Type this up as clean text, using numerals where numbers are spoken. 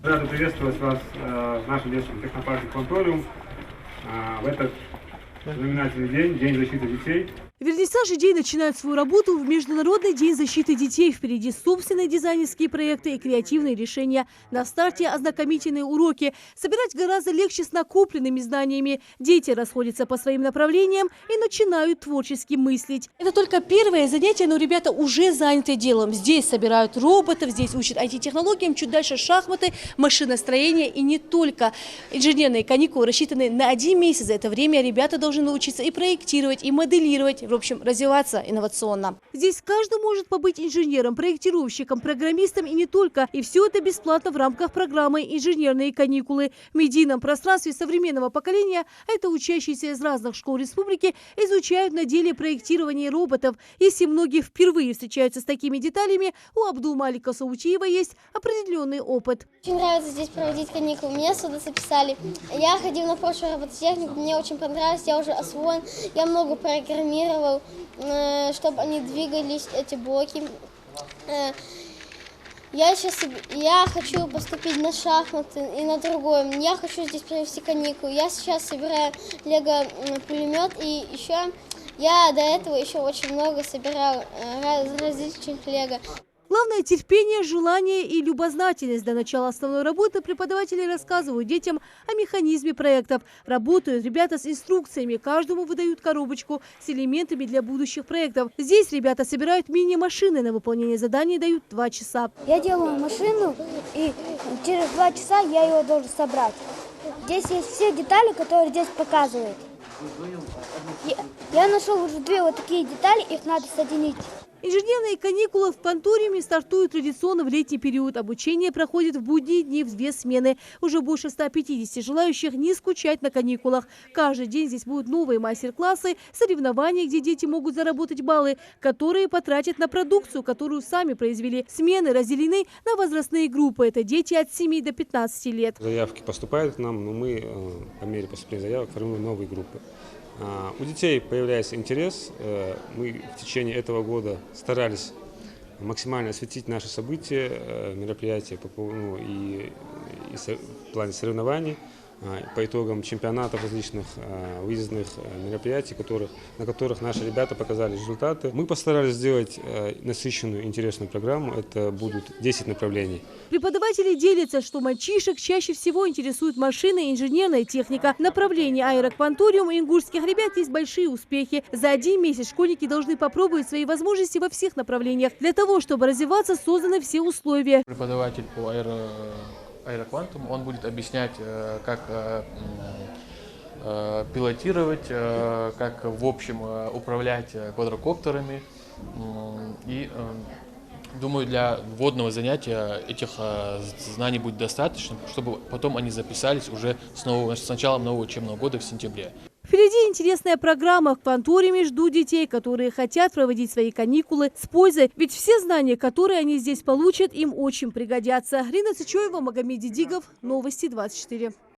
Рады приветствовать вас в нашем детском технопарке «Кванториум» в этот знаменательный день, День защиты детей. Вернисаж идей начинает свою работу в Международный день защиты детей. Впереди собственные дизайнерские проекты и креативные решения. На старте ознакомительные уроки. Собирать гораздо легче с накопленными знаниями. Дети расходятся по своим направлениям и начинают творчески мыслить. Это только первое занятие, но ребята уже заняты делом. Здесь собирают роботов, здесь учат IT-технологиям, чуть дальше шахматы, машиностроение и не только. Инженерные каникулы рассчитаны на 1 месяц. За это время ребята должны научиться и проектировать, и моделировать. В общем, развиваться инновационно. Здесь каждый может побыть инженером, проектировщиком, программистом и не только. И все это бесплатно в рамках программы «Инженерные каникулы». В медийном пространстве современного поколения это учащиеся из разных школ республики изучают на деле проектирование роботов. Если многие впервые встречаются с такими деталями, у Абдума Алика Саутиева есть определенный опыт. Очень нравится здесь проводить каникулы. Меня сюда записали. Я ходил на прошлую робототехнику, мне очень понравилось, я уже освоен. Я много программировал, чтобы они двигались, эти блоки. Я хочу поступить на шахматы и на другое. Я хочу здесь провести каникулы. Я сейчас собираю лего-пулемет, и еще я до этого еще очень много собирал различных лего. Главное – терпение, желание и любознательность. До начала основной работы преподаватели рассказывают детям о механизме проектов. Работают ребята с инструкциями. Каждому выдают коробочку с элементами для будущих проектов. Здесь ребята собирают мини-машины. На выполнение заданий дают 2 часа. Я делаю машину, и через 2 часа я ее должен собрать. Здесь есть все детали, которые здесь показывают. Я нашел уже 2 вот такие детали, их надо соединить. Инженерные каникулы в Кванториуме стартуют традиционно в летний период. Обучение проходит в будние дни в 2 смены. Уже больше 150 желающих не скучать на каникулах. Каждый день здесь будут новые мастер-классы, соревнования, где дети могут заработать баллы, которые потратят на продукцию, которую сами произвели. Смены разделены на возрастные группы. Это дети от 7 до 15 лет. Заявки поступают к нам, но мы по мере поступления заявок формируем новые группы. У детей появляется интерес. Мы в течение этого года старались максимально осветить наши события, мероприятия и в плане соревнований по итогам чемпионатов различных выездных мероприятий, на которых наши ребята показали результаты. Мы постарались сделать насыщенную, интересную программу. Это будут 10 направлений. Преподаватели делятся, что мальчишек чаще всего интересует машина и инженерная техника. В направлении аэрокванториум у ингушских ребят есть большие успехи. За 1 месяц школьники должны попробовать свои возможности во всех направлениях. Для того, чтобы развиваться, созданы все условия. Преподаватель по аэроквантум, он будет объяснять, как пилотировать, как в общем управлять квадрокоптерами. И думаю, для вводного занятия этих знаний будет достаточно, чтобы потом они записались уже с началом нового учебного года в сентябре. Впереди интересная программа. В Кванториуме ждут детей, которые хотят проводить свои каникулы с пользой. Ведь все знания, которые они здесь получат, им очень пригодятся. Рина Цычоева, Магомед Дидигов, Новости 24.